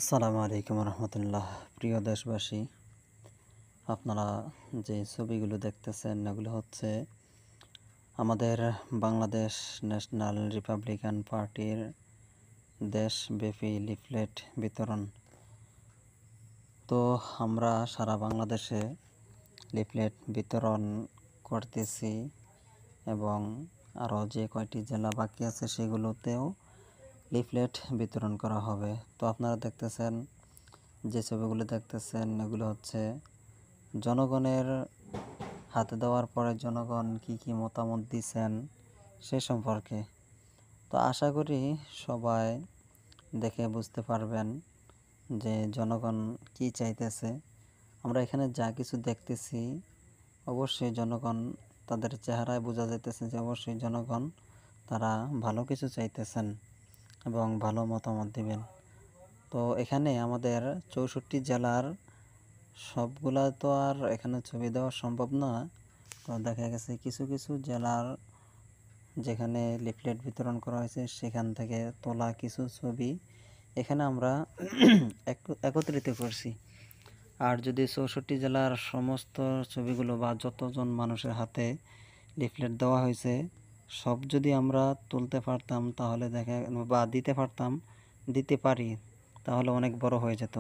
আসসালামু আলাইকুম রহমতুল্লাহ। প্রিয় দেশবাসী, আপনারা যে ছবিগুলো দেখতেছেন এগুলো হচ্ছে আমাদের বাংলাদেশ ন্যাশনাল রিপাবলিকান পার্টির দেশব্যাপী লিফলেট বিতরণ। তো আমরা সারা বাংলাদেশে লিফলেট বিতরণ করতেছি এবং আরও যে কয়টি জেলা বাকি আছে সেগুলোতেও লিফলেট বিতরণ করা হবে। তো আপনারা দেখতেছেন যে ছবিগুলো দেখতেছেন এগুলো হচ্ছে জনগণের হাতে দেওয়ার পরে জনগণ কি মতামত দিচ্ছেন সে সম্পর্কে। তো আশা করি সবাই দেখে বুঝতে পারবেন যে জনগণ কি চাইতেছে। আমরা এখানে যা কিছু দেখতেছি অবশ্যই জনগণ, তাদের চেহারায় বোঝা যাইতেছে যে অবশ্যই জনগণ তারা ভালো কিছু চাইতেছেন এবং ভালো মতামত দিবেন। তো এখানে আমাদের 64 জেলার সবগুলা তো আর এখানে ছবি দেওয়া সম্ভব না। তো দেখা গেছে কিছু কিছু জেলার যেখানে লিফলেট বিতরণ করা হয়েছে সেখান থেকে তোলা কিছু ছবি এখানে আমরা একত্রিত করছি। আর যদি 64 জেলার সমস্ত ছবিগুলো বা যতজন মানুষের হাতে লিফলেট দেওয়া হয়েছে সব যদি আমরা তুলতে পারতাম তাহলে দিতে পারি তাহলে অনেক বড় হয়ে যেত।